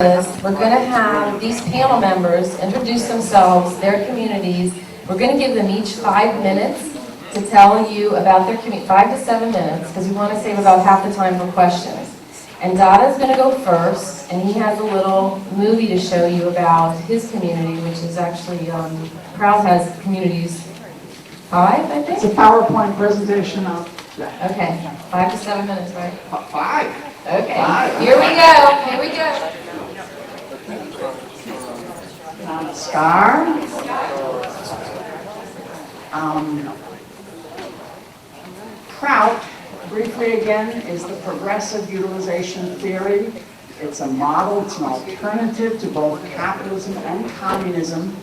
We're going to have these panel members introduce themselves, their communities. We're going to give them each 5 minutes to tell you about their community, 5 to 7 minutes, because we want to save about half the time for questions. And Dada's going to go first, and he has a little movie to show you about his community, which is actually, PROUT has communities 5, I think? It's a PowerPoint presentation of that. Okay, 5 to 7 minutes, right? 5. Okay, 5. Here we go, here we go. Namaskar. PROUT, briefly again, is the progressive utilization theory. It's a model, it's an alternative to both capitalism and communism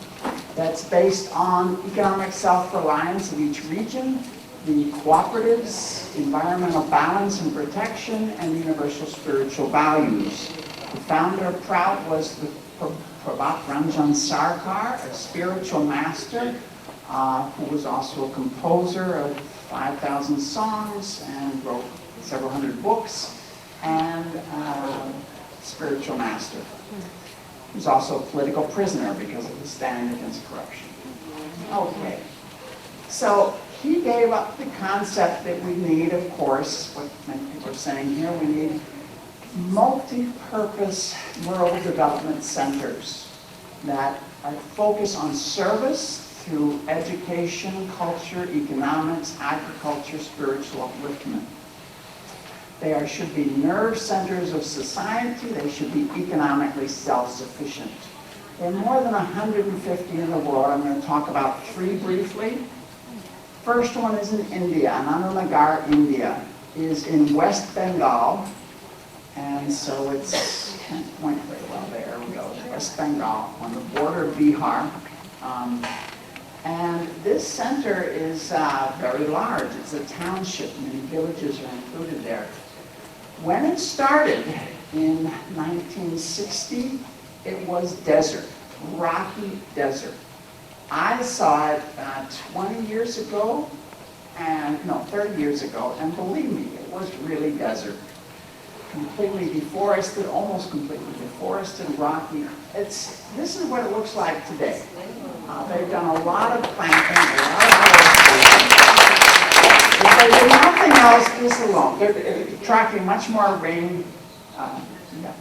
that's based on economic self-reliance of each region, the cooperatives, environmental balance and protection, and universal spiritual values. The founder of PROUT was the Prabhat Ranjan Sarkar, a spiritual master who was also a composer of 5,000 songs and wrote several hundred books, and spiritual master. He was also a political prisoner because of his stand against corruption. Okay, so he gave up the concept that we need, of course, what many people are saying here, we need multi-purpose rural development centers that are focused on service through education, culture, economics, agriculture, spiritual upliftment. They should be nerve centers of society. They should be economically self-sufficient. There are more than 150 in the world. I'm going to talk about 3 briefly. First one is in India. Anandnagar, India, is in West Bengal. And so it's, can't point very well, there we go, West Bengal, on the border of Bihar. And this center is very large. It's a township. Many villages are included there. When it started in 1960, it was desert, rocky desert. I saw it 20 years ago, and no, 30 years ago, and believe me, it was really desert. Completely deforested, almost completely deforested, rocky. This is what it looks like today. They've done a lot of planting, a lot of harvesting. If they do nothing else, this alone, they're attracting much more rain. Yeah.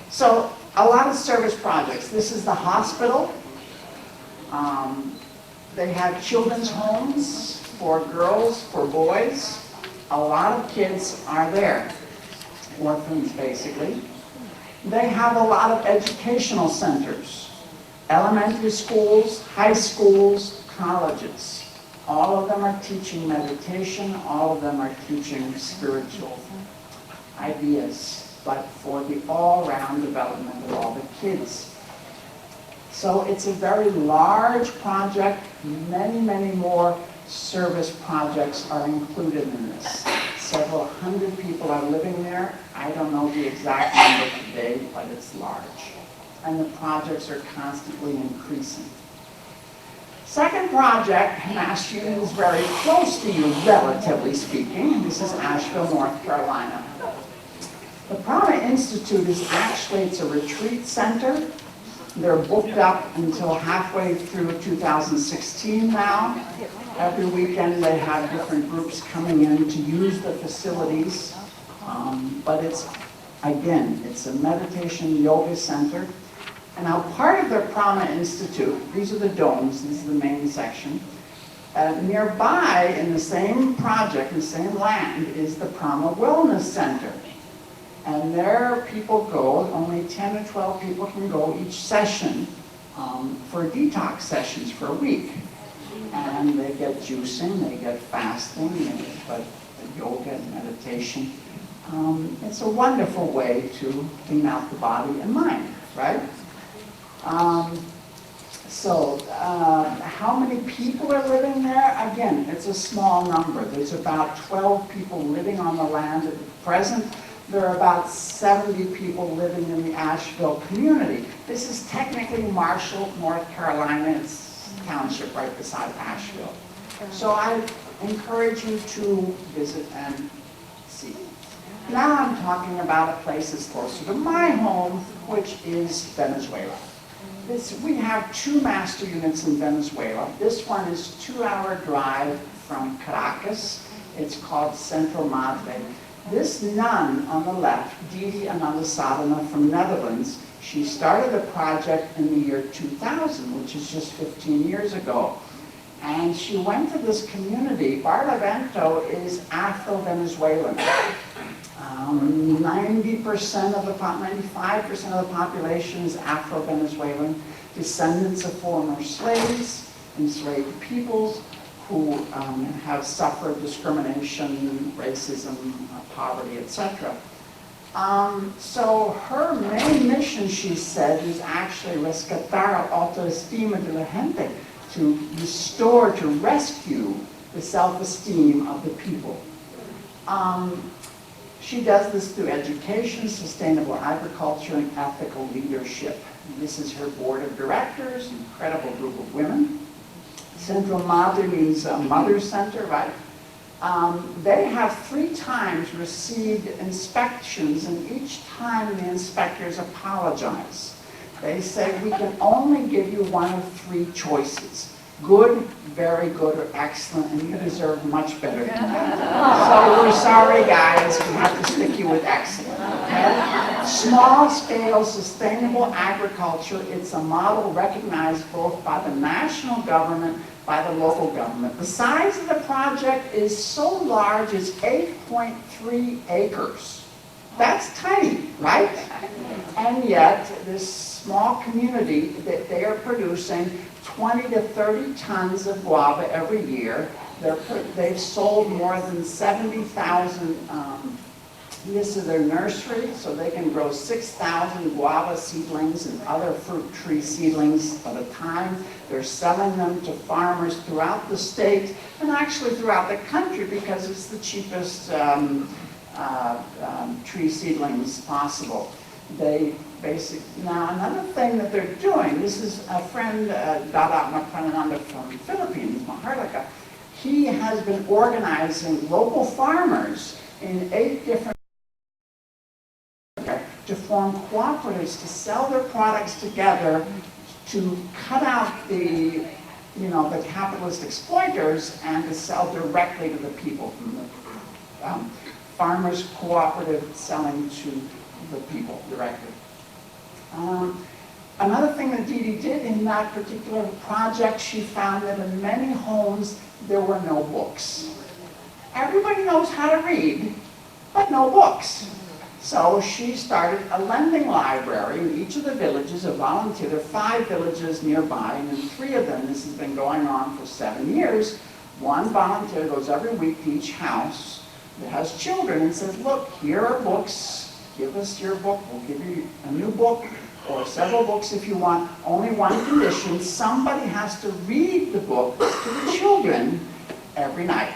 So a lot of service projects. This is the hospital. They have children's homes for girls, for boys. A lot of kids are there. Orphans, basically. They have a lot of educational centers, elementary schools, high schools, colleges. All of them are teaching meditation, all of them are teaching spiritual ideas, but for the all-round development of all the kids. So it's a very large project. Many, many more service projects are included in this. Several hundred people are living there. I don't know the exact number today, but it's large. And the projects are constantly increasing. Second project, Mass Union is very close to you, relatively speaking. This is Asheville, North Carolina. The PROUT Institute is actually, it's a retreat center. They're booked up until halfway through 2016 now. Every weekend they have different groups coming in to use the facilities. But it's, again, it's a meditation yoga center. And now part of their PROUT Institute, these are the domes, this is the main section. Nearby in the same project, in the same land, is the PROUT Wellness Center. And there people go, only 10 or 12 people can go each session for detox sessions for a week. And they get juicing, they get fasting, they get yoga and meditation. It's a wonderful way to clean out the body and mind, right? How many people are living there? Again, it's a small number. There's about 12 people living on the land at the present. There are about 70 people living in the Asheville community. This is technically Marshall, North Carolina. It's a township right beside Asheville. So I encourage you to visit and see. Now I'm talking about a place that's closer to my home, which is Venezuela. We have 2 master units in Venezuela. This one is a 2-hour drive from Caracas. It's called Centro Madre. This nun on the left, Didi Anandasavana from Netherlands, she started a project in the year 2000, which is just 15 years ago. And she went to this community. Barlavento is Afro-Venezuelan. 95% of the population is Afro-Venezuelan, descendants of former slaves, enslaved peoples who have suffered discrimination, racism, poverty, etc. So her main mission, she said, is actually rescatar autoestima de la gente, to restore, to rescue the self-esteem of the people. She does this through education, sustainable agriculture, and ethical leadership. And this is her board of directors, incredible group of women. Centro Madre means mother center, right? They have 3 times received inspections, and each time the inspectors apologize. They say, we can only give you one of 3 choices. Good, very good, or excellent, and you deserve much better than that. So we're sorry, guys, we have to stick you with excellent. Okay? Small-scale sustainable agriculture, it's a model recognized both by the national government, by the local government. The size of the project is so large, it's 8.3 acres. That's tiny, right? And yet, this small community, that they are producing 20 to 30 tons of guava every year. They've sold more than 70,000, this is their nursery, so they can grow 6,000 guava seedlings and other fruit tree seedlings at a time. They're selling them to farmers throughout the state, and actually throughout the country, because it's the cheapest tree seedlings possible. Now another thing that they're doing, this is a friend, Dada Maheshvarananda from the Philippines, Maharlika. He has been organizing local farmers in 8 different to form cooperatives to sell their products together, to cut out the capitalist exploiters, and to sell directly to the people from the farmers cooperative selling to the people directly. Another thing that Didi did in that particular project, she found that in many homes there were no books. Everybody knows how to read, but no books. So she started a lending library in each of the villages, a volunteer. There are 5 villages nearby, and in 3 of them, this has been going on for 7 years. One volunteer goes every week to each house that has children and says, look, here are books. Give us your book. We'll give you a new book or several books if you want. Only one condition: somebody has to read the book to the children every night.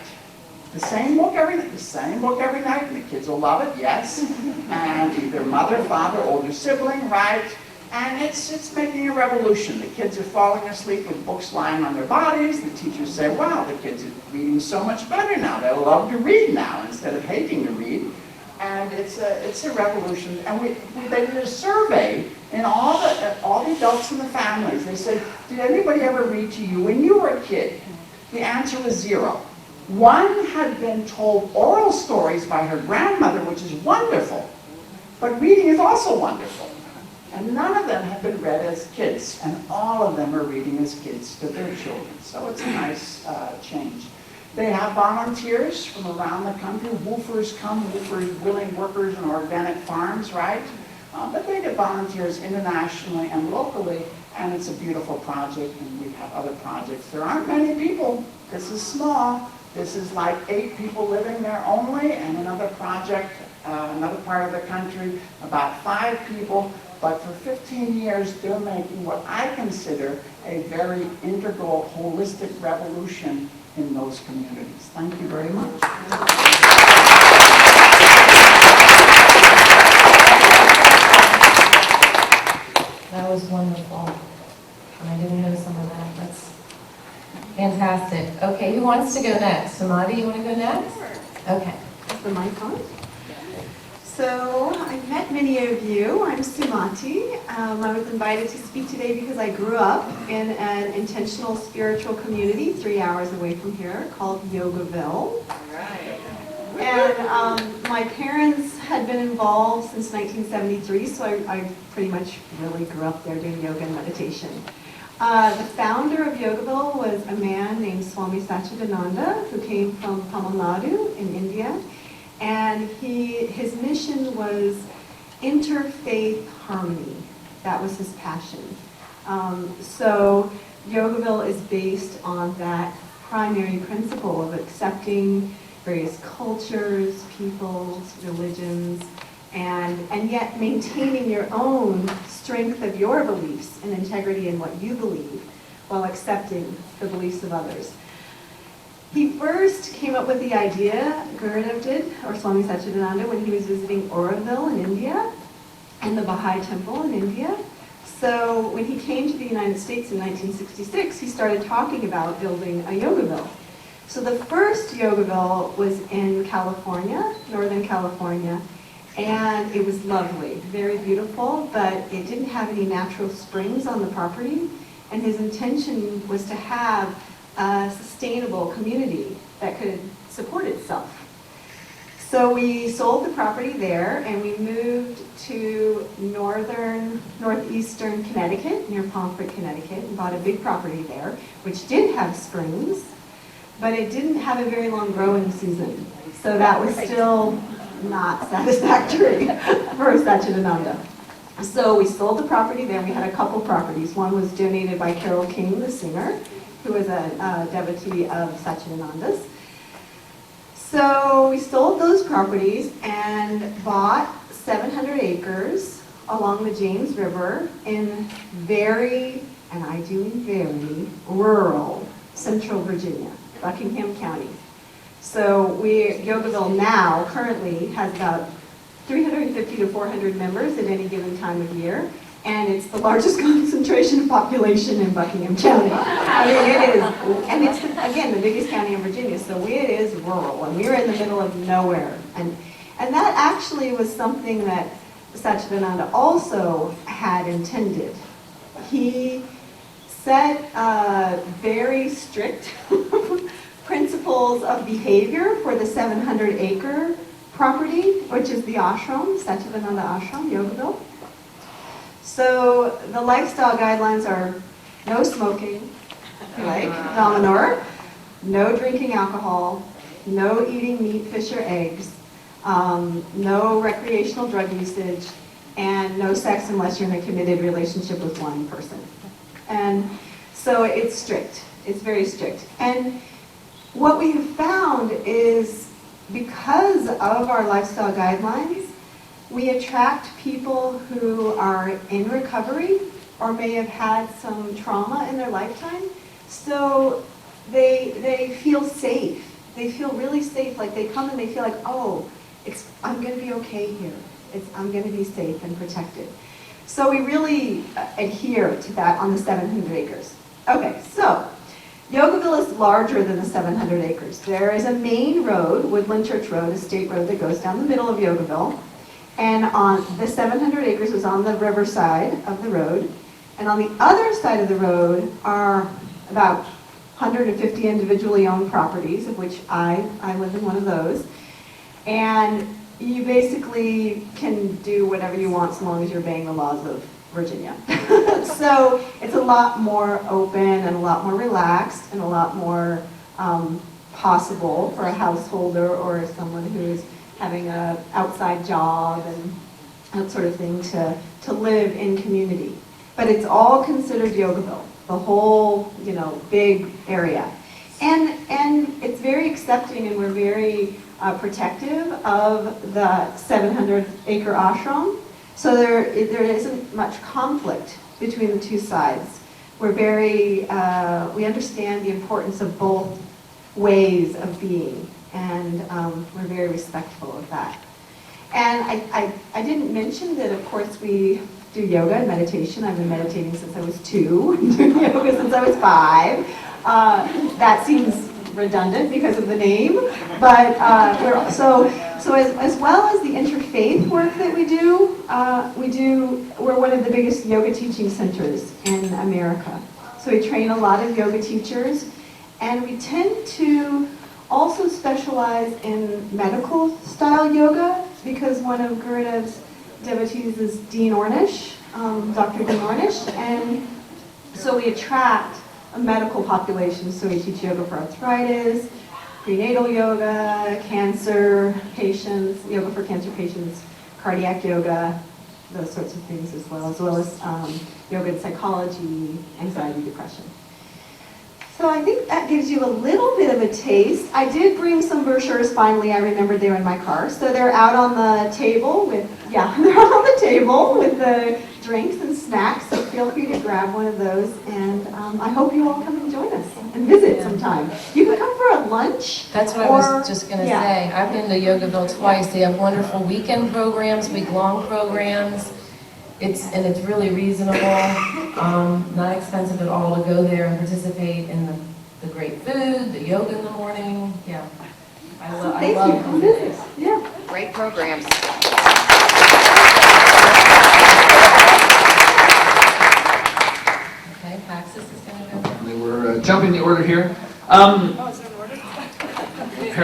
The same book every night, and the kids will love it, yes. And either mother, father, older sibling, right? And it's making a revolution. The kids are falling asleep with books lying on their bodies. The teachers say, wow, the kids are reading so much better now. They love to read now instead of hating to read. And it's a revolution. And they did a survey in all the adults in the families. They said, did anybody ever read to you when you were a kid? The answer was 0. One had been told oral stories by her grandmother, which is wonderful, but reading is also wonderful. And none of them had been read as kids, and all of them are reading as kids to their children. So it's a nice change. They have volunteers from around the country. Woofers come, woofers, willing workers in organic farms, right? But they get volunteers internationally and locally, and it's a beautiful project, and we have other projects. There aren't many people. This is small. This is like 8 people living there only, and another project, another part of the country, about 5 people. But for 15 years, they're making what I consider a very integral, holistic revolution in those communities. Thank you very much. That was wonderful. And I didn't know some of that. That's fantastic. Okay, who wants to go next? Samadi, you want to go next? Okay. Is the mic on? So I've met many of you. I'm Sumati. I was invited to speak today because I grew up in an intentional spiritual community 3 hours away from here called Yogaville. And my parents had been involved since 1973, so I pretty much really grew up there doing yoga and meditation. The founder of Yogaville was a man named Swami Satchidananda, who came from Tamil Nadu in India. And his mission was interfaith harmony. That was his passion. So Yogaville is based on that primary principle of accepting various cultures, peoples, religions, and yet maintaining your own strength of your beliefs and integrity in what you believe while accepting the beliefs of others. He first came up with the idea, Gurudev did, or Swami Satchidananda, when he was visiting Auroville in India and the Baha'i Temple in India. So when he came to the United States in 1966, he started talking about building a Yogaville. So the first Yogaville was in California, Northern California, and it was lovely, very beautiful, but it didn't have any natural springs on the property, and his intention was to have a sustainable community that could support itself. So we sold the property there and we moved to northeastern Connecticut, near Pomfret, Connecticut, and bought a big property there, which did have springs, but it didn't have a very long growing season. So that was still not satisfactory for Satchidananda. So we sold the property there. We had a couple properties. One was donated by Carole King, the singer, who was a devotee of Satchidananda's. So we sold those properties and bought 700 acres along the James River in very, and I do mean very, rural central Virginia, Buckingham County. So Yogaville now currently has about 350 to 400 members at any given time of year. And it's the largest concentration of population in Buckingham County. I mean, it is, and it's, again, the biggest county in Virginia, so it is rural, and we're in the middle of nowhere. And that actually was something that Satchidananda also had intended. He set very strict principles of behavior for the 700-acre property, which is the ashram, Satchidananda Ashram, Yogaville. So the lifestyle guidelines are no smoking, like Damanhur, no drinking alcohol, no eating meat, fish, or eggs, no recreational drug usage, and no sex unless you're in a committed relationship with one person. And so it's strict. It's very strict. And what we have found is because of our lifestyle guidelines, we attract people who are in recovery or may have had some trauma in their lifetime. So they feel safe. They feel really safe. Like they come and they feel like, oh, I'm going to be okay here. I'm going to be safe and protected. So we really adhere to that on the 700 acres. Okay, so Yogaville is larger than the 700 acres. There is a main road, Woodland Church Road, a state road that goes down the middle of Yogaville. And on the 700 acres is on the riverside of the road. And on the other side of the road are about 150 individually owned properties, of which I live in one of those. And you basically can do whatever you want so long as you're obeying the laws of Virginia. So it's a lot more open and a lot more relaxed and a lot more possible for a householder or someone who's having an outside job and that sort of thing to live in community. But it's all considered Yogaville, the whole, big area. And it's very accepting and we're very protective of the 700-acre ashram. So there isn't much conflict between the two sides. We're very, we understand the importance of both ways of being. And we're very respectful of that. And I didn't mention that, of course, we do yoga and meditation. I've been meditating since I was 2, doing yoga since I was 5. That seems redundant because of the name, but So as well as the interfaith work that we're one of the biggest yoga teaching centers in America. So we train a lot of yoga teachers, and we tend to also specialize in medical style yoga, because one of Gurudev's devotees is Dean Ornish, Dr. Dean Ornish, and so we attract a medical population. So we teach yoga for arthritis, prenatal yoga, cancer patients, yoga for cancer patients, cardiac yoga, those sorts of things as well as yoga and psychology, anxiety, depression. So I think that gives you a little bit of a taste. I did bring some brochures finally. I remembered they were in my car. So they're out on the table with, they're out on the table with the drinks and snacks. So feel free to grab one of those. And I hope you all come and join us and visit sometime. You can come for a lunch. That's what I was just going to say. I've been to Yogaville twice. They have wonderful weekend programs, week-long programs. It's really reasonable, not expensive at all to go there and participate in the great food, the yoga in the morning. Yeah, I love it. Yeah, Great programs. Okay, Paxus is going to go. We're jumping the order here.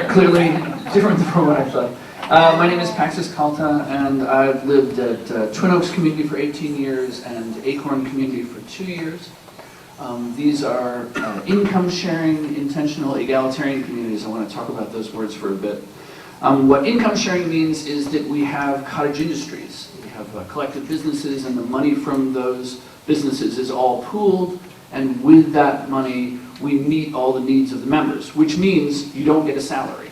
Clearly different from what I thought. My name is Paxus Calta, and I've lived at Twin Oaks Community for 18 years and Acorn Community for 2 years. These are income-sharing, intentional, egalitarian communities. I want to talk about those words for a bit. What income-sharing means is that we have cottage industries. We have collective businesses, and the money from those businesses is all pooled, and with that money, we meet all the needs of the members, which means you don't get a salary.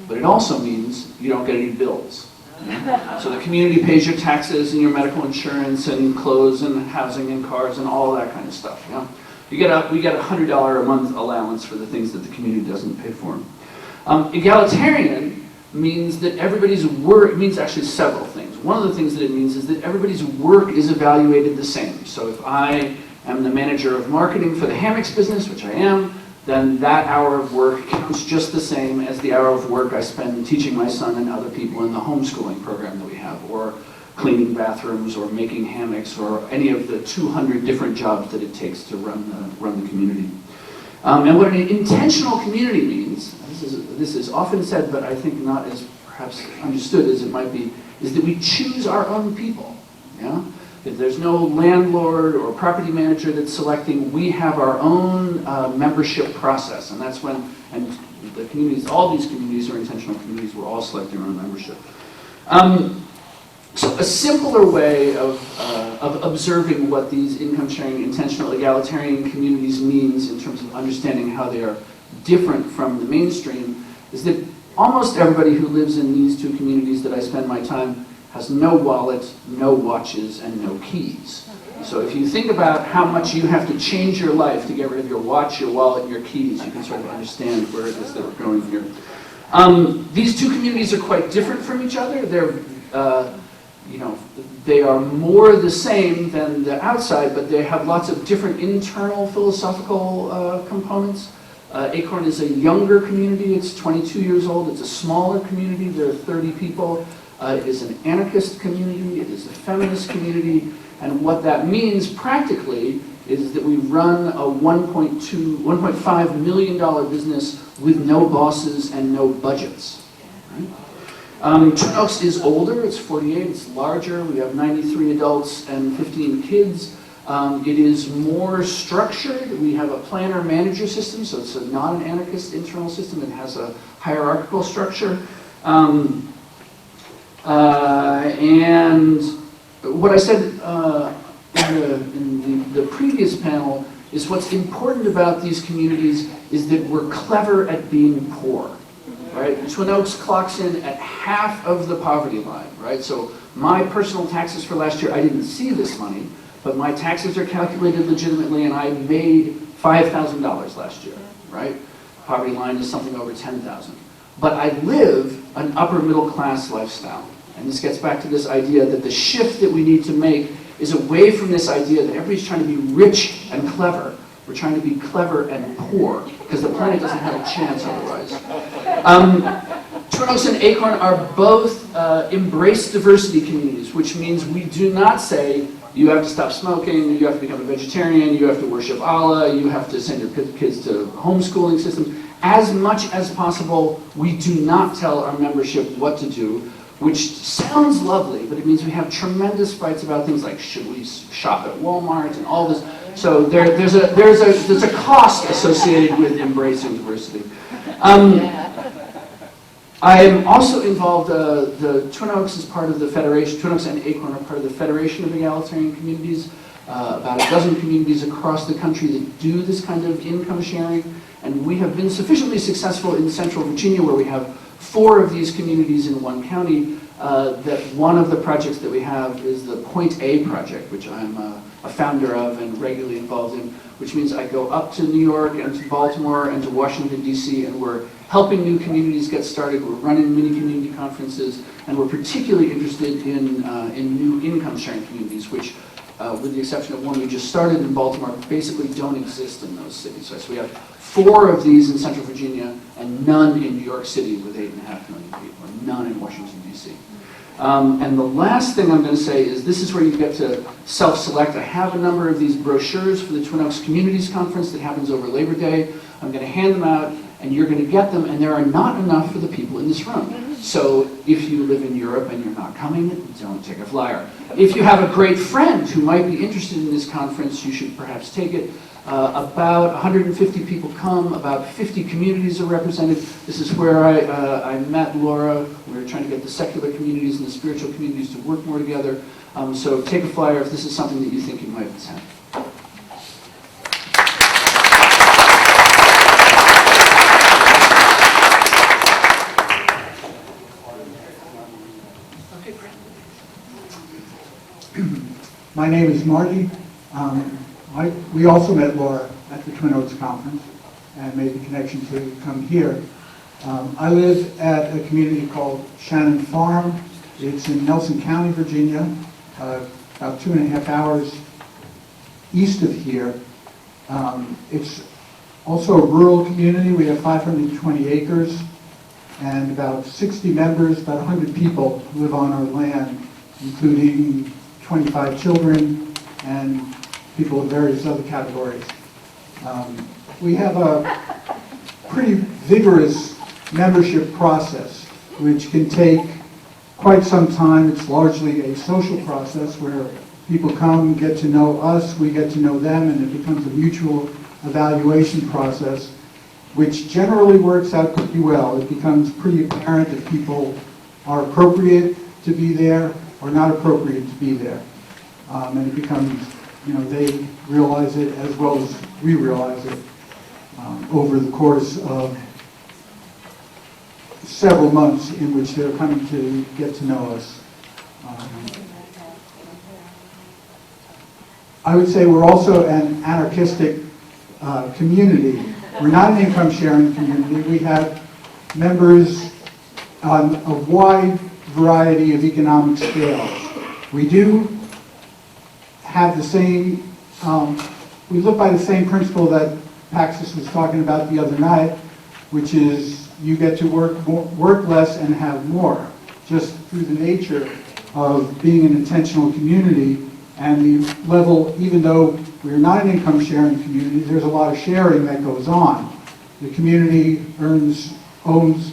But it also means you don't get any bills. So the community pays your taxes and your medical insurance and clothes and housing and cars and all that kind of stuff. We get a $100 a month allowance for the things that the community doesn't pay for. Egalitarian means that everybody's work, it means actually several things. One of the things that it means is that everybody's work is evaluated the same. So if I am the manager of marketing for the hammocks business, which I am, then that hour of work counts just the same as the hour of work I spend teaching my son and other people in the homeschooling program that we have, or cleaning bathrooms, or making hammocks, or any of the 200 different jobs that it takes to run the community. And what an intentional community means, this is often said, but I think not as perhaps understood as it might be, is that we choose our own people. Yeah? If there's no landlord or property manager that's selecting, we have our own membership process, and that's when, and the communities, all these communities are intentional communities, we're all selecting our own membership. So a simpler way of observing what these income-sharing, intentional, egalitarian communities means in terms of understanding how they are different from the mainstream is that almost everybody who lives in these two communities that I spend my time has no wallet, no watches, and no keys. So if you think about how much you have to change your life to get rid of your watch, your wallet, and your keys, you can sort of understand where it is that we're going here. These two communities are quite different from each other. They're, they are more the same than the outside, but they have lots of different internal philosophical components. Acorn is a younger community. It's 22 years old. It's a smaller community. There are 30 people. It is an anarchist community, it is a feminist community, and what that means practically is that we run a $1.5 million business with no bosses and no budgets. Right? Twin Oaks is older, it's 48, it's larger, we have 93 adults and 15 kids. It is more structured. We have a planner-manager system, so it's not an anarchist internal system, it has a hierarchical structure. And what I said in the previous panel is what's important about these communities is that we're clever at being poor, right? Twin Oaks clocks in at half of the poverty line, right? So my personal taxes for last year, I didn't see this money, but my taxes are calculated legitimately, and I made $5,000 last year, right? Poverty line is something over 10,000. But I live an upper middle class lifestyle. And this gets back to this idea that the shift that we need to make is away from this idea that everybody's trying to be rich and clever. We're trying to be clever and poor, because the planet doesn't have a chance otherwise. Twin Oaks and Acorn are both embrace diversity communities, which means we do not say you have to stop smoking, you have to become a vegetarian, you have to worship Allah, you have to send your kids to homeschooling systems. As much as possible, we do not tell our membership what to do, which sounds lovely, but it means we have tremendous fights about things like should we shop at Walmart and all this. So there's a cost associated with embracing diversity. I am also involved, the Twin Oaks is part of the Federation, Twin Oaks and Acorn are part of the Federation of Egalitarian Communities, about a dozen communities across the country that do this kind of income sharing, and we have been sufficiently successful in Central Virginia where we have 4 of these communities in one county, that one of the projects that we have is the Point A project, which I'm a founder of and regularly involved in, which means I go up to New York and to Baltimore and to Washington, D.C., and we're helping new communities get started. We're running mini community conferences, and we're particularly interested in new income sharing communities, which, with the exception of one we just started in Baltimore, basically don't exist in those cities. So we have 4 of these in Central Virginia and none in New York City with 8.5 million people, and none in Washington, D.C. And the last thing I'm going to say is this is where you get to self-select. I have a number of these brochures for the Twin Oaks Communities Conference that happens over Labor Day. I'm going to hand them out, and you're going to get them, and there are not enough for the people in this room. So if you live in Europe and you're not coming, don't take a flyer. If you have a great friend who might be interested in this conference, you should perhaps take it. About 150 people come, about 50 communities are represented. This is where I met Laura. We were trying to get the secular communities and the spiritual communities to work more together. So take a flyer if this is something that you think you might attend. My name is Marty. We also met Laura at the Twin Oaks Conference and made the connection to come here. I live at a community called Shannon Farm. It's in Nelson County, Virginia, about 2.5 hours east of here. It's also a rural community. We have 520 acres and about 60 members, about 100 people live on our land, including 25 children and people of various other categories. We have a pretty vigorous membership process, which can take quite some time. It's largely a social process where people come, get to know us, we get to know them, and it becomes a mutual evaluation process, which generally works out pretty well. It becomes pretty apparent if people are appropriate to be there or not appropriate to be there. And it becomes, they realize it as well as we realize it over the course of several months in which they're coming to get to know us. I would say we're also an anarchistic community. We're not an income sharing community. We have members on a wide variety of economic scales. We do have the same, we live by the same principle that Paxus was talking about the other night, which is you get to work less and have more, just through the nature of being an intentional community and the level, even though we're not an income sharing community, there's a lot of sharing that goes on. The community owns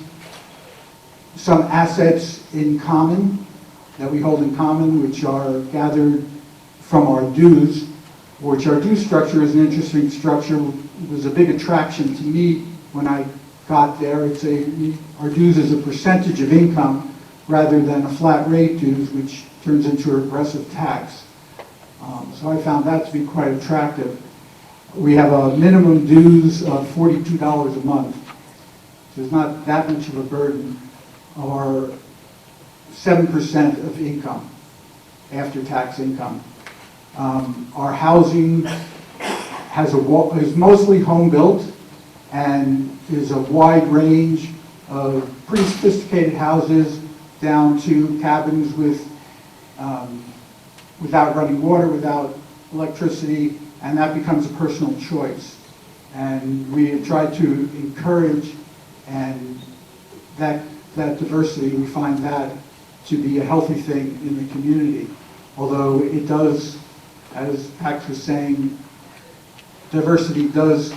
some assets in common, that we hold in common, which are gathered from our dues, which our due structure is an interesting structure. It was a big attraction to me when I got there. Our dues is a percentage of income rather than a flat rate dues, which turns into a regressive tax. So I found that to be quite attractive. We have a minimum dues of $42 a month. So it's not that much of a burden. Our 7% of income, after-tax income. Our housing is mostly home-built and is a wide range of pretty sophisticated houses down to cabins without running water, without electricity, and that becomes a personal choice. And we try to encourage and that that diversity, we find that to be a healthy thing in the community. Although it does, as Pax was saying, diversity does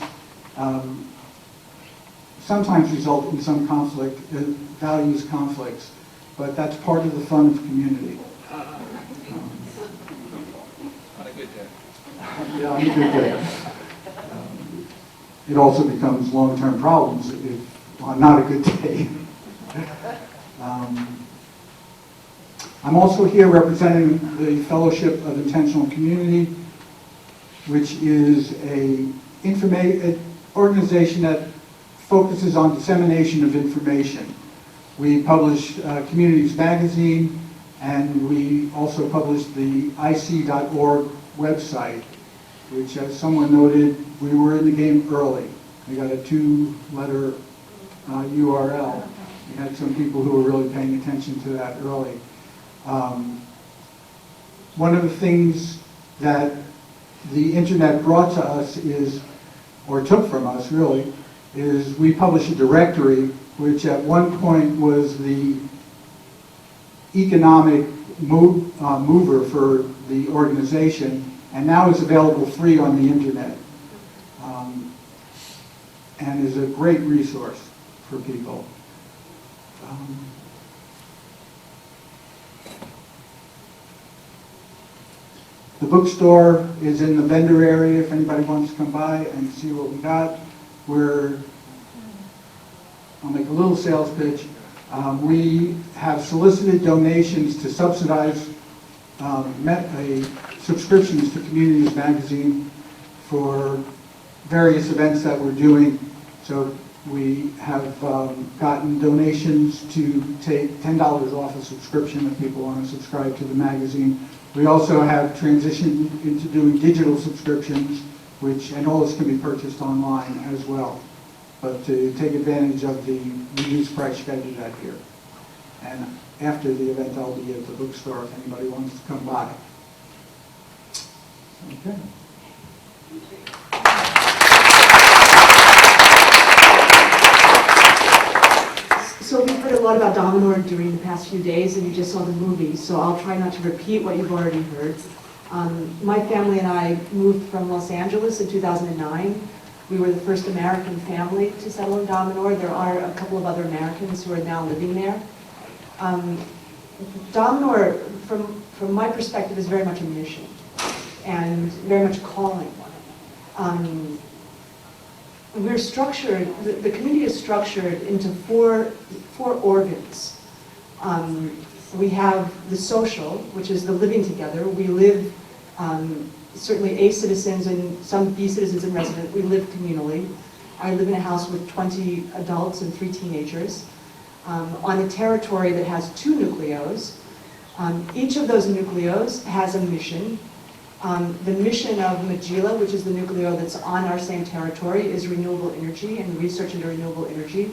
sometimes result in some conflict, values conflicts, but that's part of the fun of community. On a good day. Yeah, on a good day. It also becomes long-term problems if on not a good day. I'm also here representing the Fellowship of Intentional Community, which is an organization that focuses on dissemination of information. We publish Communities Magazine, and we also publish the ic.org website, which, as someone noted, we were in the game early. We got a 2-letter URL. We had some people who were really paying attention to that early. One of the things that the internet brought to us is, or took from us really, is we publish a directory which at one point was the economic mover for the organization, and now is available free on the internet, and is a great resource for people. The bookstore is in the vendor area if anybody wants to come by and see what we got. I'll make a little sales pitch. We have solicited donations to subsidize subscriptions to Communities Magazine for various events that we're doing. So we have gotten donations to take $10 off a subscription if people want to subscribe to the magazine. We also have transitioned into doing digital subscriptions, and all this can be purchased online as well. But to take advantage of the reduced price, you got to do that here. And after the event, I'll be at the bookstore if anybody wants to come by. Okay. So we've heard a lot about Damanhur during the past few days, and you just saw the movie, so I'll try not to repeat what you've already heard. My family and I moved from Los Angeles in 2009. We were the first American family to settle in Damanhur. There are a couple of other Americans who are now living there. Damanhur, from my perspective, is very much a mission and very much a calling. We're structured, the community is structured into four organs. We have the social, which is the living together. We live, certainly A citizens and some B citizens and residents, we live communally. I live in a house with 20 adults and 3 teenagers on a territory that has 2 nucleos. Each of those nucleos has a mission. The mission of Magila, which is the nucleo that's on our same territory, is renewable energy and research into renewable energy.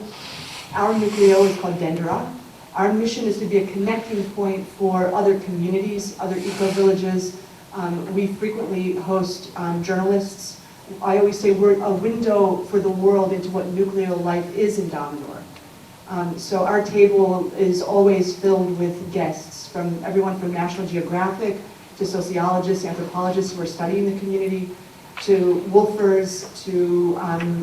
Our nucleo is called Dendra. Our mission is to be a connecting point for other communities, other eco-villages. We frequently host journalists. I always say we're a window for the world into what nuclear life is in Damanhur. So our table is always filled with guests from everyone from National Geographic to sociologists, anthropologists who are studying the community, to wolfers, to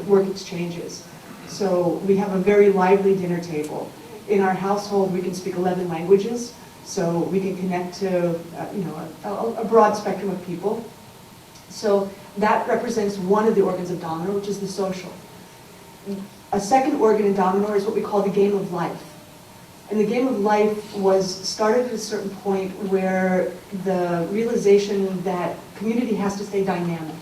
work exchanges. So we have a very lively dinner table. In our household, we can speak 11 languages, so we can connect to a broad spectrum of people. So that represents one of the organs of Damanhur, which is the social. A second organ in Damanhur is what we call the game of life. And the game of life was started at a certain point where the realization that community has to stay dynamic.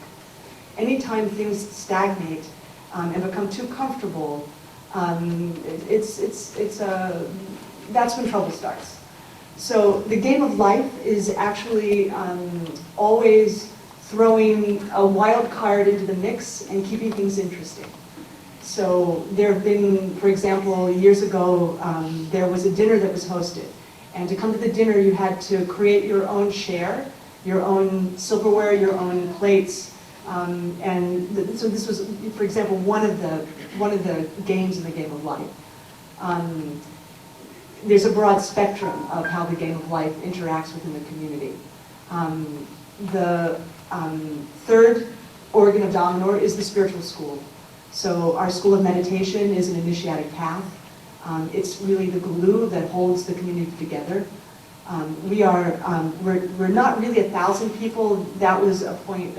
Anytime things stagnate and become too comfortable, that's when trouble starts. So the game of life is actually always throwing a wild card into the mix and keeping things interesting. So there have been, for example, years ago, there was a dinner that was hosted. And to come to the dinner, you had to create your own share, your own silverware, your own plates. So this was, for example, one of the games in the game of life. there's a broad spectrum of how the game of life interacts within the community. The third organ of Damanhur is the spiritual school. So our school of meditation is an initiatic path. It's really the glue that holds the community together. We're not really 1,000 people. That was a point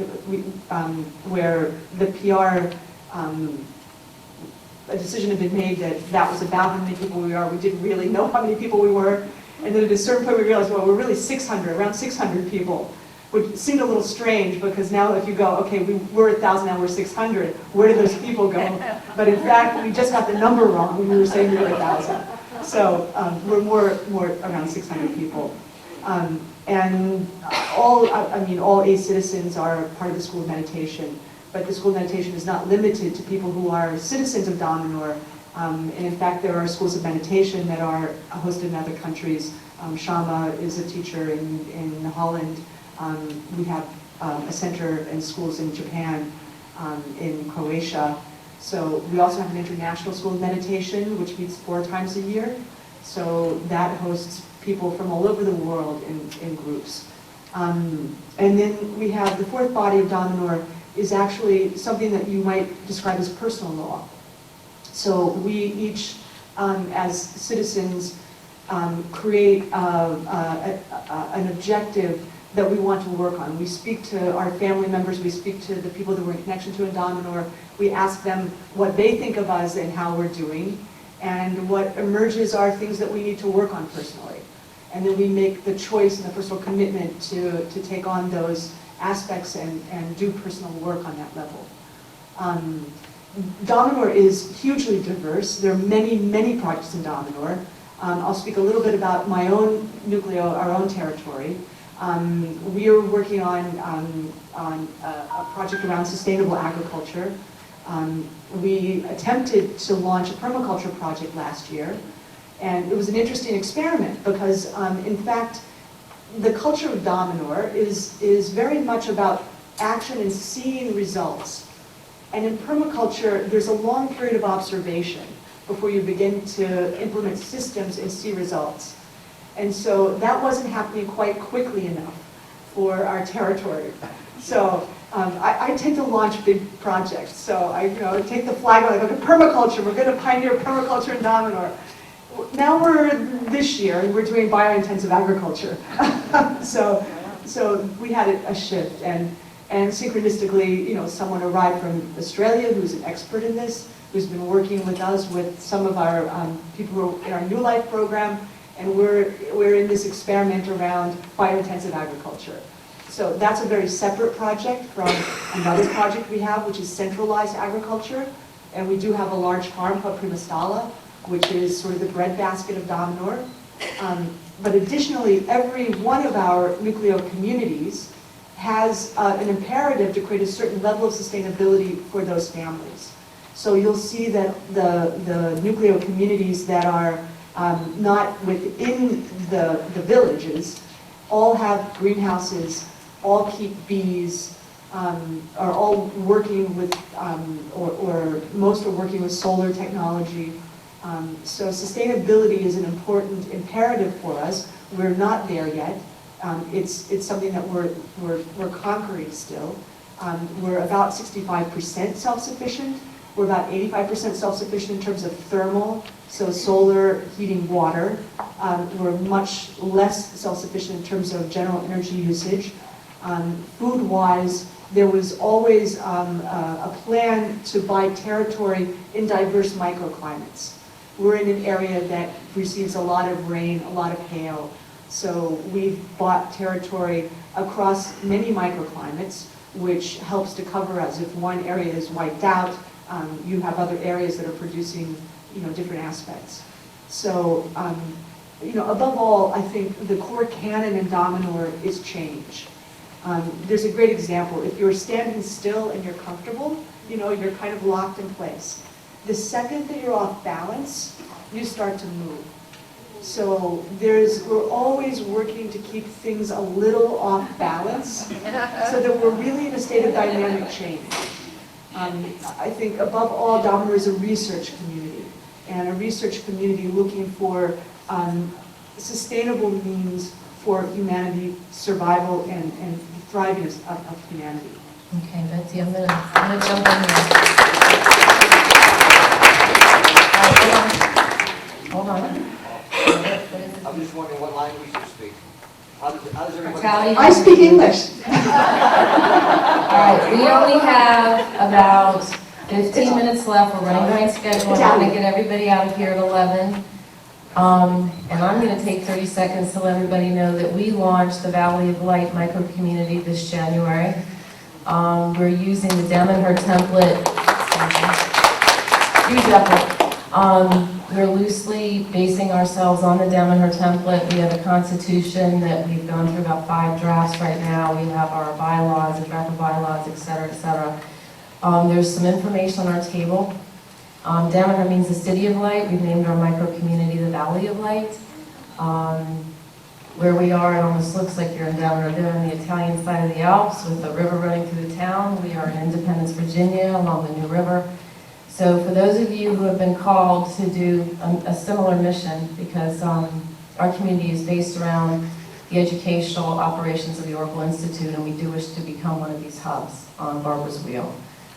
where the PR, a decision had been made that was about how many people we are. We didn't really know how many people we were. And then at a certain point we realized, well, we're really 600, around 600 people, which seemed a little strange because now if you go, okay, we're 1,000, now we're 600, where do those people go? But in fact, we just got the number wrong when we were saying we were 1,000. So we're more around 600 people. And all A citizens are part of the School of Meditation, but the School of Meditation is not limited to people who are citizens of Damanhur. And in fact, there are schools of meditation that are hosted in other countries. Shama is a teacher in Holland. We have a center and schools in Japan, in Croatia. So we also have an international school of meditation, which meets 4 times a year. So that hosts people from all over the world in groups. And then we have the fourth body of Damanhur is actually something that you might describe as personal law. So we each, as citizens, create an objective that we want to work on. We speak to our family members, we speak to the people that we're in connection to in Damanhur, we ask them what they think of us and how we're doing, and what emerges are things that we need to work on personally. And then we make the choice and the personal commitment to take on those aspects and do personal work on that level. Damanhur is hugely diverse. There are many, many projects in Damanhur. I'll speak a little bit about my own nucleo, our own territory. We are working on a project around sustainable agriculture. We attempted to launch a permaculture project last year, and it was an interesting experiment because, in fact, the culture of Damanhur is very much about action and seeing results. And in permaculture, there's a long period of observation before you begin to implement systems and see results. And so that wasn't happening quite quickly enough for our territory. So I tend to launch big projects. So I take the flag and I go to permaculture. We're going to pioneer permaculture in Damanhur. Now this year, we're doing biointensive agriculture. So we had a shift. And synchronistically, someone arrived from Australia who's an expert in this, who's been working with us with some of our people who are in our New Life program. And we're in this experiment around biointensive agriculture. So that's a very separate project from another project we have, which is centralized agriculture. And we do have a large farm called Primastala, which is sort of the breadbasket of Damanhur. But additionally, every one of our nucleo communities has an imperative to create a certain level of sustainability for those families. So you'll see that the nucleo communities that are not within the villages, all have greenhouses, all keep bees, are all working with, or most are working with solar technology. So sustainability is an important imperative for us. We're not there yet. It's something that we're conquering still. We're about 65% self-sufficient. We're about 85% self-sufficient in terms of thermal, so solar, heating, water. We're much less self-sufficient in terms of general energy usage. Food-wise, there was always a plan to buy territory in diverse microclimates. We're in an area that receives a lot of rain, a lot of hail. So we've bought territory across many microclimates, which helps to cover us. If one area is wiped out, you have other areas that are producing, different aspects. So, above all, I think the core canon in Damanhur is change. There's a great example. If you're standing still and you're comfortable, you're kind of locked in place. The second that you're off balance, you start to move. So we're always working to keep things a little off balance so that we're really in a state of dynamic change. I think above all, Damanhur is a research community, and a research community looking for sustainable means for humanity, survival and thriving of humanity. Okay, Betsy, I'm gonna jump in here. Hold on. I'm just wondering what language you speak. How does everybody... Italian. I speak English. All right, we only have about 15 minutes left. We're running behind schedule. I want to get everybody out of here at 11. And I'm going to take 30 seconds to let everybody know that we launched the Valley of Light micro-community this January. We're using the Damanhur template. Huge effort. We're loosely basing ourselves on the Damanhur template. We have a constitution that we've gone through about 5 drafts right now. We have our bylaws, a draft of bylaws, et cetera, et cetera. There's some information on our table. Damanhur means the City of Light. We've named our micro-community the Valley of Light. Where we are, it almost looks like you're in Damanhur. They're on the Italian side of the Alps with the river running through the town. We are in Independence, Virginia, along the New River. So for those of you who have been called to do a similar mission, because our community is based around the educational operations of the Oracle Institute, and we do wish to become one of these hubs on Barbara's Wheel,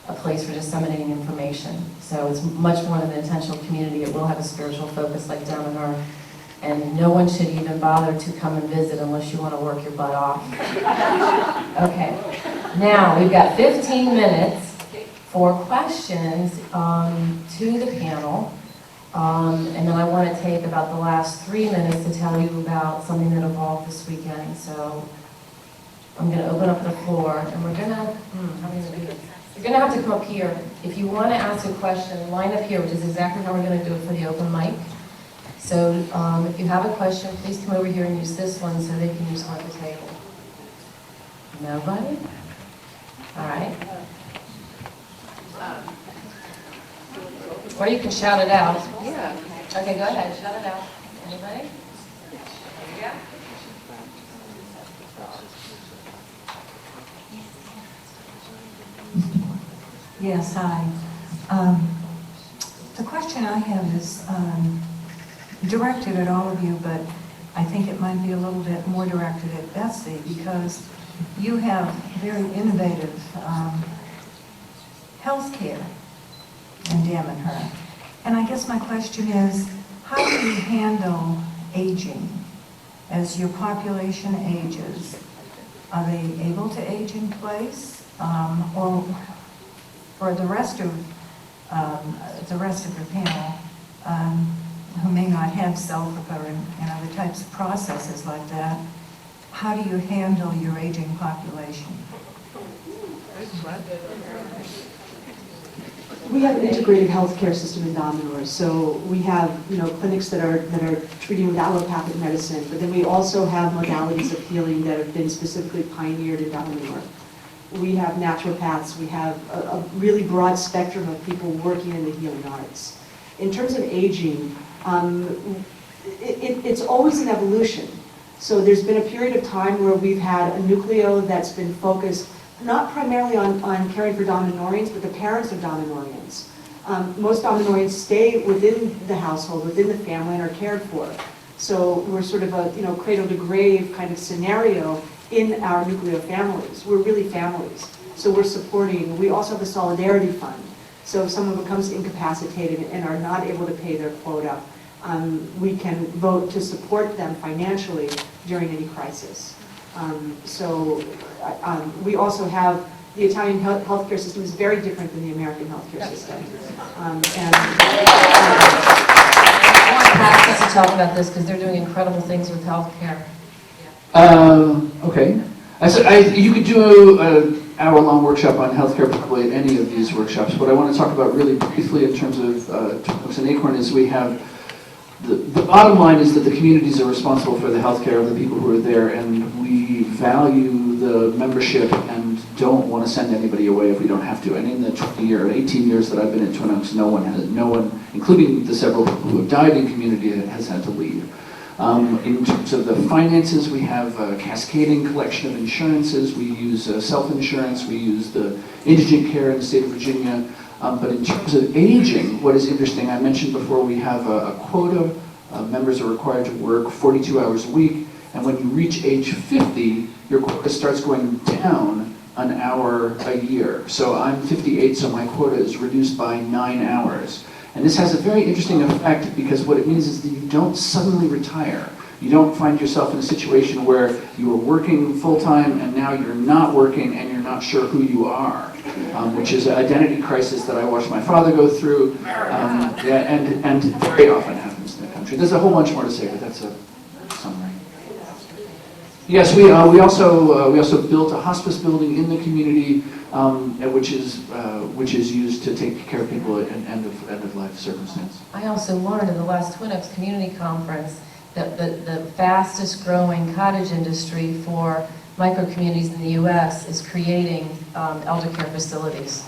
a place for disseminating information. So it's much more than an intentional community. It will have a spiritual focus like Damanhur, and no one should even bother to come and visit unless you want to work your butt off. Okay, now we've got 15 minutes for questions to the panel, and then I want to take about the last 3 minutes to tell you about something that evolved this weekend. So I'm going to open up the floor, and we're going to, how are we going to do this? You're going to have to come up here. If you want to ask a question, line up here, which is exactly how we're going to do it for the open mic. So if you have a question, please come over here and use this one so they can use one at the table. Nobody? All right. Or you can shout it out. Yeah. Okay, go ahead. Shout it out. Anybody? Yeah. Yes, hi. The question I have is directed at all of you, but I think it might be a little bit more directed at Betsy, because you have very innovative healthcare in Damanhur. And I guess my question is, how do you handle aging as your population ages? Are they able to age in place? Or for the rest of the panel, who may not have sulfur and other types of processes like that, how do you handle your aging population? We have an integrated healthcare system in Damanhur, so we have clinics that are treating with allopathic medicine, but then we also have modalities of healing that have been specifically pioneered in Damanhur. We have naturopaths, we have a really broad spectrum of people working in the healing arts. In terms of aging, it's always an evolution. So there's been a period of time where we've had a nucleo that's been focused not primarily on caring for Damanhurians, but the parents of Damanhurians. Most Damanhurians stay within the household, within the family, and are cared for. So we're sort of a cradle to grave kind of scenario in our nuclear families. We're really families. So we're supporting. We also have a solidarity fund. So if someone becomes incapacitated and are not able to pay their quota, we can vote to support them financially during any crisis. We also have, the Italian healthcare system is very different than the American healthcare system. I want Paxus to talk about this because they're doing incredible things with healthcare. Okay. You could do an hour-long workshop on healthcare probably at any of these workshops. What I want to talk about really briefly in terms of Hooks and Acorn is we have, the bottom line is that the communities are responsible for the healthcare of the people who are there, and we value the membership and don't want to send anybody away if we don't have to. And in the 18 years that I've been at Twin Oaks, no one, including the several people who have died in community, has had to leave. In terms of the finances, we have a cascading collection of insurances. We use self-insurance. We use the indigent care in the state of Virginia. But in terms of aging, what is interesting, I mentioned before, we have a quota members are required to work 42 hours a week, and when you reach age 50, your quota starts going down an hour a year. So I'm 58, so my quota is reduced by 9 hours. And this has a very interesting effect because what it means is that you don't suddenly retire. You don't find yourself in a situation where you are working full-time and now you're not working and you're not sure who you are, which is an identity crisis that I watched my father go through, and very often happens in the country. There's a whole bunch more to say, but that's a summary. Yes, we also built a hospice building in the community, which is used to take care of people in end of life circumstance. I also learned in the last Twin Oaks Community Conference that the fastest growing cottage industry for micro-communities in the U.S. is creating elder care facilities.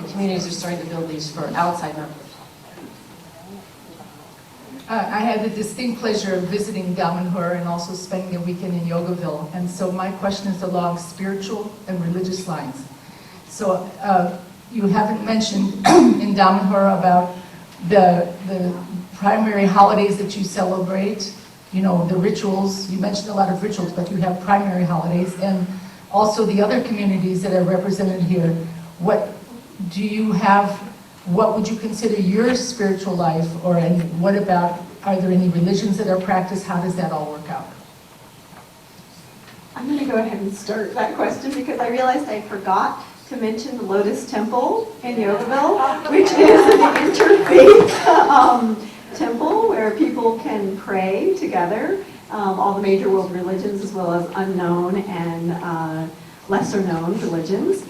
The communities are starting to build these for outside members. I had the distinct pleasure of visiting Damanhur and also spending a weekend in Yogaville. And so my question is along spiritual and religious lines. So you haven't mentioned in Damanhur about the primary holidays that you celebrate, you know, the rituals. You mentioned a lot of rituals, but you have primary holidays. And also the other communities that are represented here. What do you have? What would you consider your spiritual life, and what about, are there any religions that are practiced? How does that all work out? I'm going to go ahead and start that question because I realized I forgot to mention the Lotus Temple in Yogaville, which is an interfaith temple where people can pray together, all the major world religions as well as unknown and lesser known religions.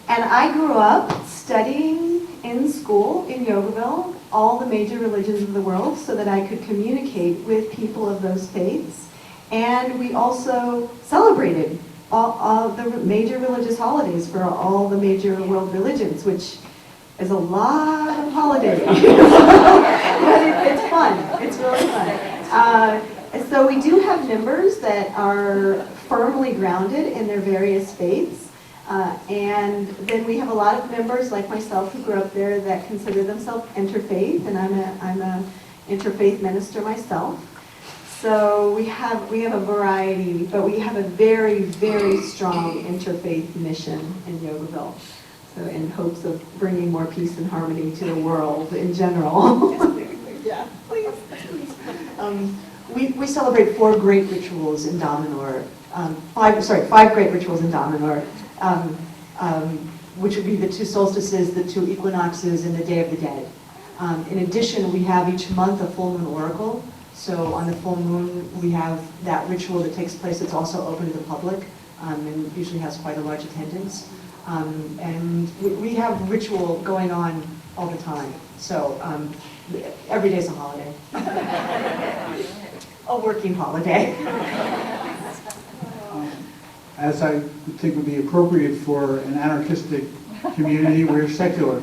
And I grew up studying in school in Yogaville all the major religions of the world so that I could communicate with people of those faiths. And we also celebrated all the major religious holidays for all the major world religions, which is a lot of holidays. But it's fun. It's really fun. So we do have members that are firmly grounded in their various faiths. And then we have a lot of members like myself who grew up there that consider themselves interfaith, and I'm a interfaith minister myself. So we have a variety, but we have a very, very strong interfaith mission in Yogaville. So in hopes of bringing more peace and harmony to the world in general. Yeah, please. We celebrate 4 great rituals in Damanhur. 5 great rituals in Damanhur. Which would be the 2 solstices, the 2 equinoxes, and the Day of the Dead. In addition, we have each month a full moon oracle. So on the full moon, we have that ritual that takes place. It's also open to the public and usually has quite a large attendance. And we have ritual going on all the time. So every day's a holiday. A working holiday. As I would think would be appropriate for an anarchistic community, we're secular.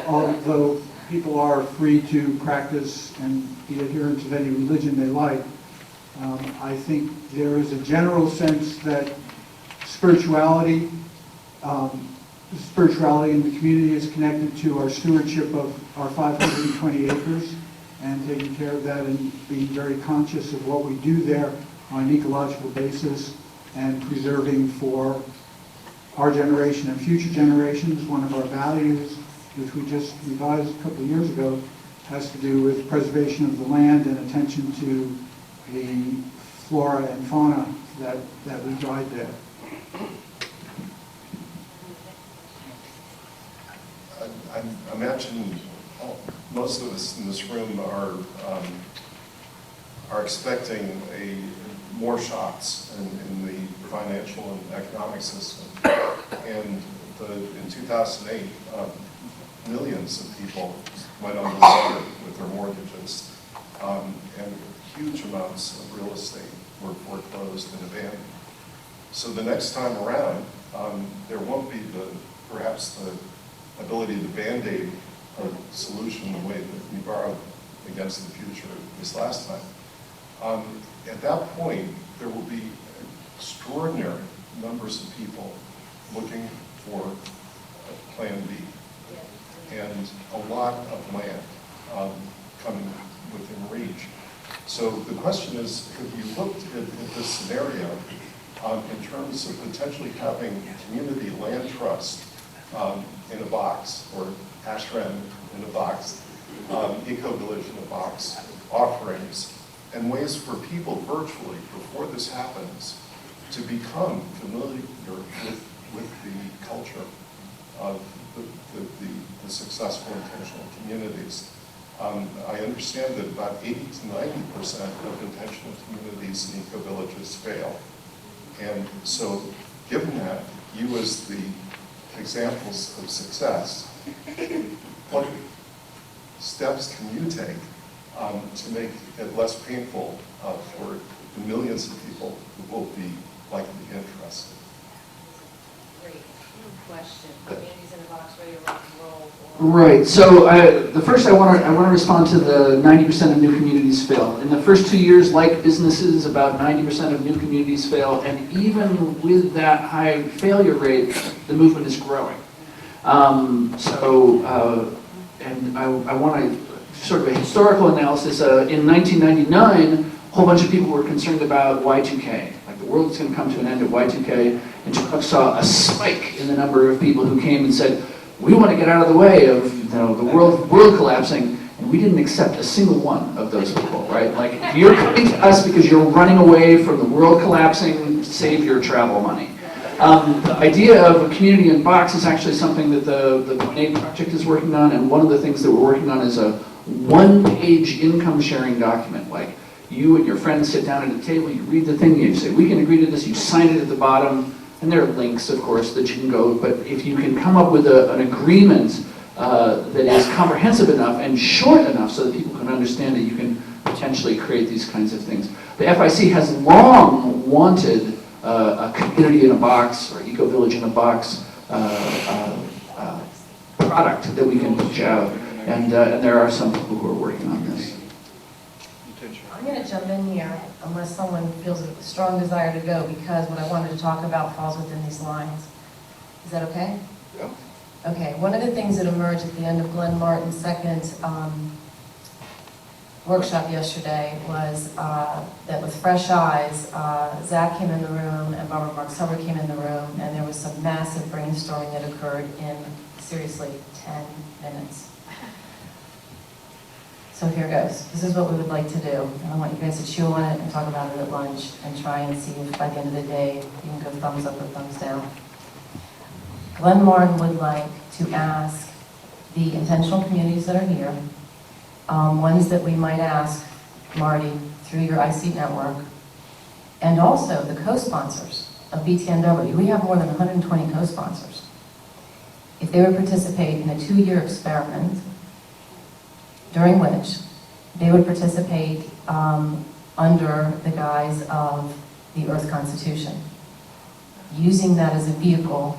Although people are free to practice and be adherents of any religion they like, I think there is a general sense that spirituality in the community is connected to our stewardship of our 520 acres and taking care of that and being very conscious of what we do there on an ecological basis and preserving for our generation and future generations. One of our values, which we just revised a couple of years ago, has to do with preservation of the land and attention to the flora and fauna that reside there. I imagine most of us in this room are expecting more shocks in the financial and economic system. And in 2008, millions of people went underwater with their mortgages, and huge amounts of real estate were foreclosed and abandoned. So the next time around, there won't be perhaps the ability to band-aid a solution the way that we borrowed against the future this last time. At that point, there will be extraordinary numbers of people looking for Plan B, and a lot of land come within reach. So the question is, have you looked at this scenario in terms of potentially having community land trust in a box, or ashram in a box, eco-village in a box, offerings, and ways for people virtually, before this happens, to become familiar with the culture of the successful intentional communities. I understand that about 80 to 90% of intentional communities in eco-villages fail. And so, given that, you as the examples of success, what steps can you take to make it less painful for the millions of people who will be likely interested? Great question. Communities in a box, ready to rock and roll. Right. So the first, I want to respond to the 90% of new communities fail. In the first 2 years, like businesses, about 90% of new communities fail, and even with that high failure rate, the movement is growing. And I want to sort of a historical analysis. In 1999, a whole bunch of people were concerned about Y2K. Like the world is going to come to an end at Y2K, and Chuck saw a spike in the number of people who came and said, we want to get out of the way of the world collapsing, and we didn't accept a single one of those people, right? Like, if you're coming to us because you're running away from the world collapsing, save your travel money. The idea of a community in box is actually something that the Nate Project is working on, and one of the things that we're working on is a one-page income sharing document. Like, you and your friends sit down at a table, you read the thing, you say, we can agree to this, you sign it at the bottom, and there are links, of course, that you can go, but if you can come up with an agreement that is comprehensive enough and short enough so that people can understand it, you can potentially create these kinds of things. The FIC has long wanted a community in a box, or eco-village in a box product that we can push out, and there are some people who are working on this. I'm going to jump in here unless someone feels a strong desire to go, because what I wanted to talk about falls within these lines. Is that okay? Yeah. Okay, one of the things that emerged at the end of Glenn Martin's second workshop yesterday was that with fresh eyes, Zach came in the room and Barbara Marks Hubbard came in the room, and there was some massive brainstorming that occurred in, seriously, 10 minutes. So here goes. This is what we would like to do. And I want you guys to chew on it and talk about it at lunch and try and see if by the end of the day you can go thumbs up or thumbs down. Glenn Martin would like to ask the intentional communities that are here, ones that we might ask Marty through your IC network, and also the co-sponsors of BTNW. We have more than 120 co-sponsors. If they would participate in a 2-year experiment, during which they would participate under the guise of the Earth Constitution, using that as a vehicle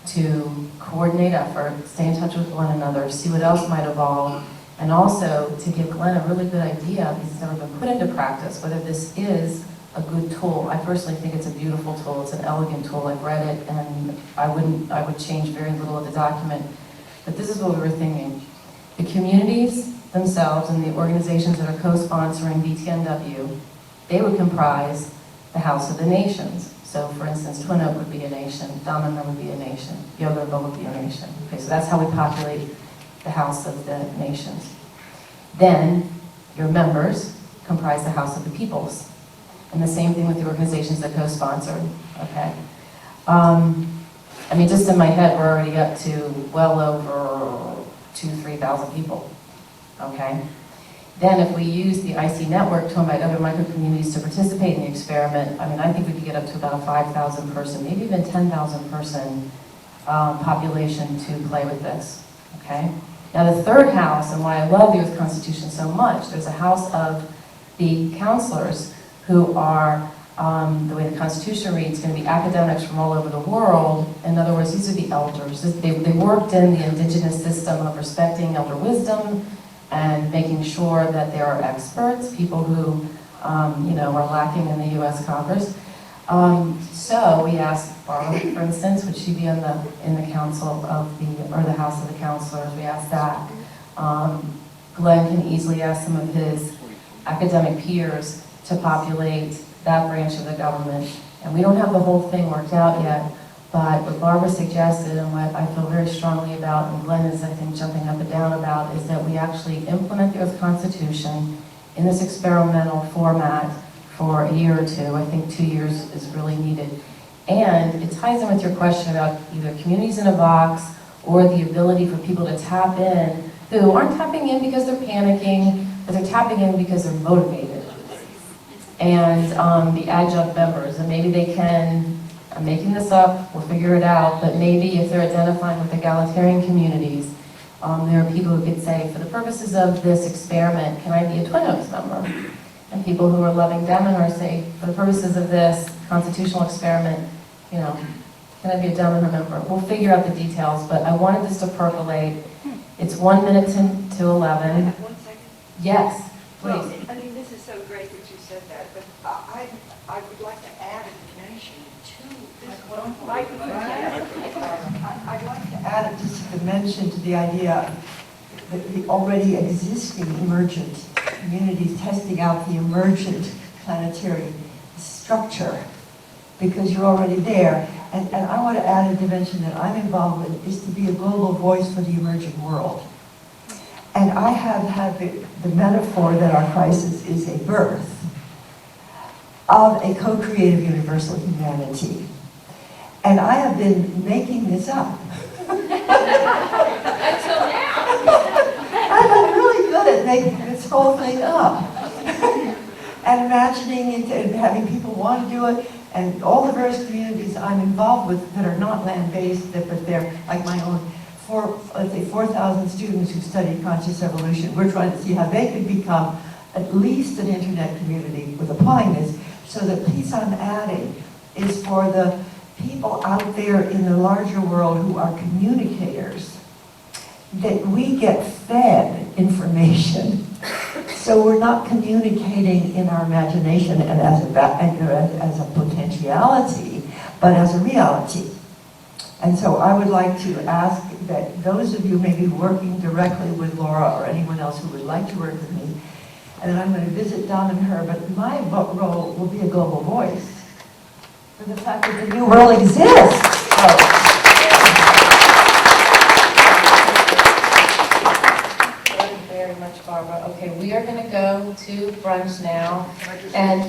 to coordinate effort, stay in touch with one another, see what else might evolve, and also to give Glenn a really good idea, because it's never been put into practice, whether this is a good tool. I personally think it's a beautiful tool, it's an elegant tool. I've read it, and I would change very little of the document. But this is what we were thinking. The communities themselves and the organizations that are co-sponsoring BTNW, they would comprise the House of the Nations. So for instance, Twin Oak would be a nation, Damanhur would be a nation, Yogaville would be a nation. Okay, so that's how we populate the House of the Nations. Then your members comprise the House of the Peoples. And the same thing with the organizations that co-sponsored, okay? I mean, just in my head, we're already up to well over 2,000-3,000 people. Okay? Then if we use the IC network to invite other micro-communities to participate in the experiment, I mean, I think we could get up to about a 5,000 person, maybe even 10,000 person population to play with this. Okay? Now the third house, and why I love the Earth Constitution so much, there's a house of the counselors who are, the way the Constitution reads, going to be academics from all over the world. In other words, these are the elders. They worked in the indigenous system of respecting elder wisdom, and making sure that there are experts, people who, are lacking in the U.S. Congress. So we asked Barbara, for instance, would she be in the council of the House of the Counselors? We asked Zach. Glenn can easily ask some of his academic peers to populate that branch of the government. And we don't have the whole thing worked out yet, but what Barbara suggested and what I feel very strongly about, and Glenn is, I think, jumping up and down about, is that we actually implement the Earth Constitution in this experimental format for a year or two. I think 2 years is really needed. And it ties in with your question about either communities in a box or the ability for people to tap in who aren't tapping in because they're panicking, but they're tapping in because they're motivated. And the adjunct members, and maybe they can, I'm making this up, we'll figure it out, but maybe if they're identifying with egalitarian communities, there are people who could say, for the purposes of this experiment, can I be a Twin Oaks member? And people who are loving Damanhur say, for the purposes of this constitutional experiment, you know, can I be a Damanhur member? We'll figure out the details, but I wanted this to percolate. It's 1 minute to 11. Can I have 1 second? Yes, Well, please. I mean, this is so great that you said that, but I would like to add a dimension to this. I'd like to add just a dimension to the idea that the already existing emergent communities testing out the emergent planetary structure, because you're already there. And I want to add a dimension that I'm involved with, is to be a global voice for the emerging world. And I have had the metaphor that our crisis is a birth of a co-creative universal humanity. And I have been making this up. Until now. I've been really good at making this whole thing up. And imagining it and having people want to do it. And all the various communities I'm involved with that are not land-based, but they're like my own, let's say 4,000 students who study conscious evolution. We're trying to see how they could become at least an internet community with applying this. So the piece I'm adding is for the people out there in the larger world who are communicators, that we get fed information. So we're not communicating in our imagination and as a potentiality, but as a reality. And so I would like to ask that those of you maybe working directly with Laura or anyone else who would like to work with me, and then I'm going to visit Damanhur, but my role will be a global voice for the fact that the new world exists. Very much, Barbara. Okay, we are going to go to brunch now. And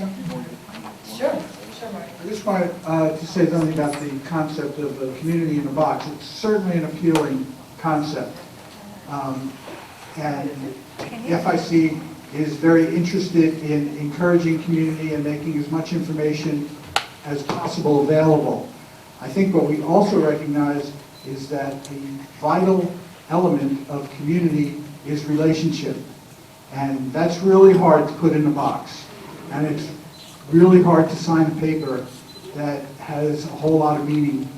sure, Marty. I just wanted to say something about the concept of a community in a box. It's certainly an appealing concept. And the FIC is very interested in encouraging community and making as much information as possible available. I think what we also recognize is that the vital element of community is relationship. And that's really hard to put in a box. And it's really hard to sign a paper that has a whole lot of meaning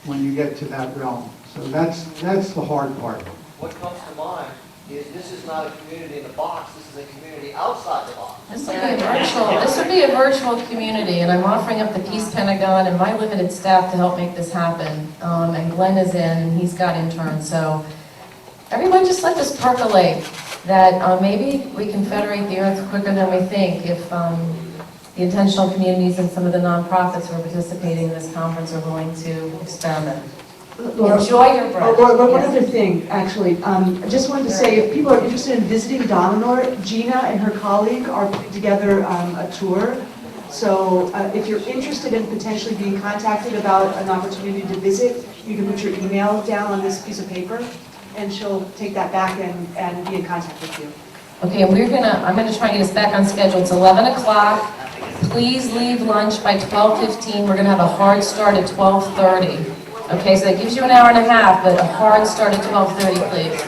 when you get to that realm. So that's the hard part. What comes to mind is this is not a community in a box, this is a community outside the box. This would be a virtual community, and I'm offering up the Peace Pentagon and my limited staff to help make this happen. And Glenn is in, and he's got interns, so everyone just let this percolate, that maybe we can federate the earth quicker than we think if the intentional communities and some of the nonprofits who are participating in this conference are willing to experiment. Enjoy your brunch. One other thing, actually, I just wanted to say, if people are interested in visiting Damanhur, Gina and her colleague are putting together a tour. So if you're interested in potentially being contacted about an opportunity to visit, you can put your email down on this piece of paper, and she'll take that back and be in contact with you. Okay, I'm gonna try and get us back on schedule. It's 11 o'clock. Please leave lunch by 12:15. We're gonna have a hard start at 12:30. Okay, so that gives you an hour and a half, but a hard start at 12:30, please.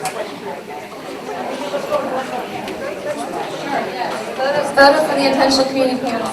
Photo for the intentional community panel.